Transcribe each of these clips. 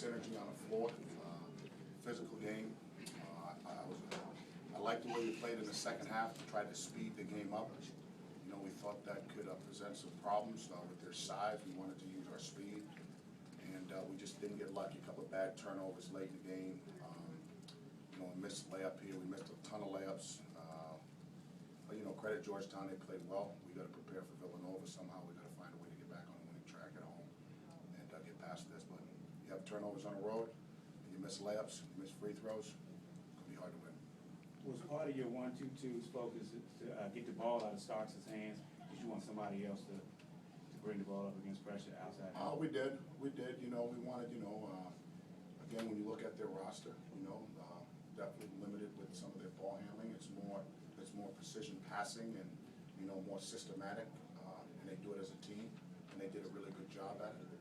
synergy on the floor, physical game. I liked the way we played in the second half, tried to speed the game up. You know, we thought that could present some problems with their size. We wanted to use our speed, and we just didn't get lucky. A couple of bad turnovers late in the game. You know, a missed layup here. We missed a ton of layups. But, you know, credit Georgetown, they played well. We got to prepare for Villanova somehow. We got to find a way to get back on the winning track at home and get past this. But you have turnovers on the road, and you miss layups, you miss free throws, it's going to be hard to win. Was part of your 1-2-2's focus to get the ball out of Starks' hands? Did you want somebody else to bring the ball up against pressure outside? We did. You know, we wanted, you know, again, when you look at their roster, you know, definitely limited with some of their ball handling. It's more precision passing and, you know, more systematic, and they do it as a team, and they did a really good job at it.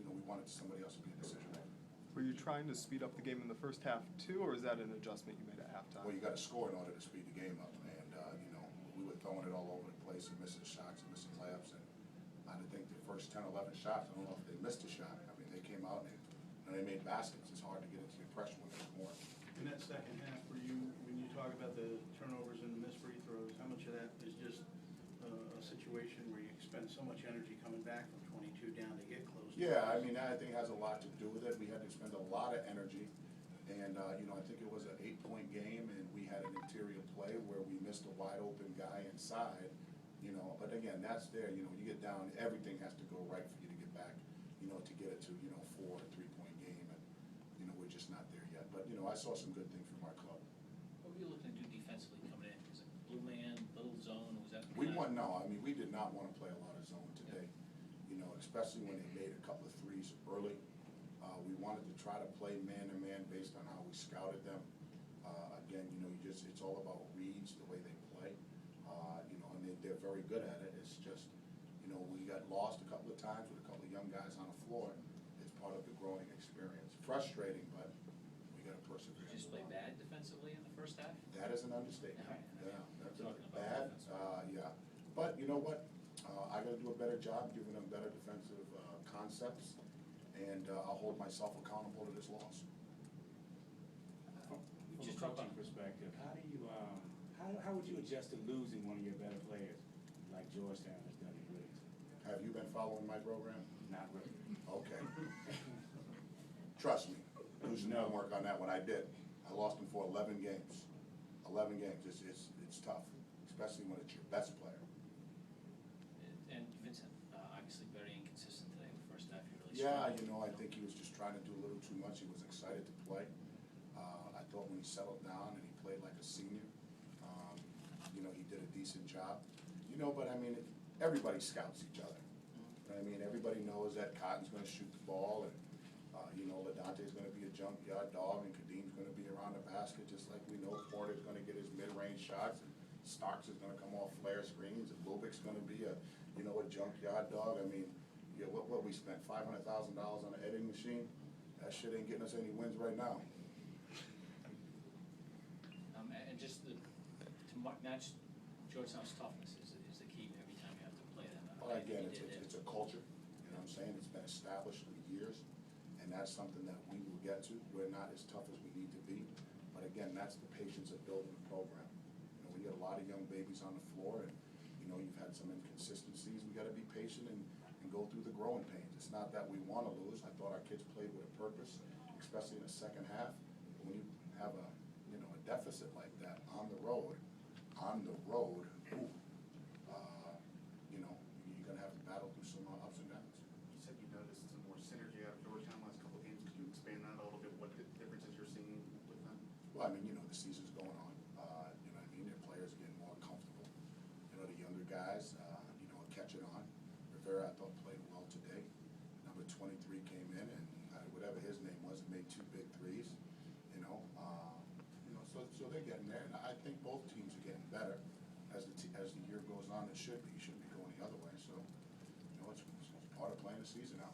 You know, we wanted somebody else to be a decision maker. Were you trying to speed up the game in the first half too, or is that an adjustment you made at halftime? Well, you got to score in order to speed the game up, and you know, we were throwing it all over the place and missing shots and missing layups, and I think the first 10, 11 shots, I don't know if they missed a shot. I mean, they came out and they made baskets. It's hard to get into the pressure when there's more. In that second half, for you, when you talk about the turnovers and the missed free throws, how much of that is just a situation where you expend so much energy coming back from 22 down to get close? Yeah, I mean, I think it has a lot to do with it. We had to expend a lot of energy, and you know, I think it was an 8-point game, and we had an interior play where we missed a wide open guy inside. You know, but again, that's there. You know, you get down, everything has to go right for you to get back. You know, to get it to 4 or 3-point game, and you know, we're just not there yet. But you know, I saw some good things from our club. What were you looking to do defensively coming in? Is it blue man, little zone? Was that? No, I mean, we did not want to play a lot of zone today. You know, especially when they made a couple of threes early. We wanted to try to play man-to-man based on how we scouted them. Again, you know, it's all about reads, the way they play. You know, and they're very good at it. It's just, you know, we got lost a couple of times with a couple of young guys on the floor. It's part of the growing experience. Frustrating, but we got to persevere. Did you just play bad defensively in the first half? That is an understatement. Yeah, that's Talking about bad. Yeah, but you know what? I got to do a better job giving them better defensive concepts, and I'll hold myself accountable to this loss. From a coaching perspective, how do you how would you adjust to losing one of your better players, like Georgetown has done in Griggs? Have you been following my program? Not really. Okay. Trust me, do some homework on that one. I did. I lost him for 11 games. 11 games. It's tough, especially when it's your best player. And Vincent, obviously very inconsistent today. The first half, you really Yeah, you know, I think he was just trying to do a little too much. He was excited to play. I thought when he settled down and he played like a senior, you know, he did a decent job. You know, but I mean, everybody scouts each other. I mean, everybody knows that Cotton's going to shoot the ball, and you know, LaDante's going to be a junkyard dog, and Kadeem's going to be around the basket, just like we know Porter's going to get his mid-range shots, and Starks is going to come off flare screens, and Lubik's going to be a junkyard dog. I mean, yeah, what we spent $500,000 on an editing machine. That shit ain't getting us any wins right now. And just to match Georgetown's toughness is the key every time you have to play them. Well, again, it's a culture, you know what I'm saying? It's been established for years, and that's something that we will get to. We're not as tough as we need to be, but again, that's the patience of building the program. You know, we get a lot of young babies on the floor, and you know, you've had some inconsistencies. We got to be patient and go through the growing pains. It's not that we want to lose. I thought our kids played with a purpose, especially in the second half. But when you have a deficit like that on the road, ooh, you know, you're going to have to battle through some ups and downs. You said you noticed some more synergy out of Georgetown last couple of games. Could you expand that a little bit? What differences you're seeing with them? Well, I mean, you know, the season's going on. You know what I mean? Their players are getting more comfortable. You know, the younger guys, you know, are catching on. Rivera, I thought, played well today. Number 23 came in, and whatever his name was, made 2 big threes. You know, so they're getting there, and I think both teams are getting better as the year goes on. It should be. You shouldn't be going the other way. So, you know, it's part of playing the season out.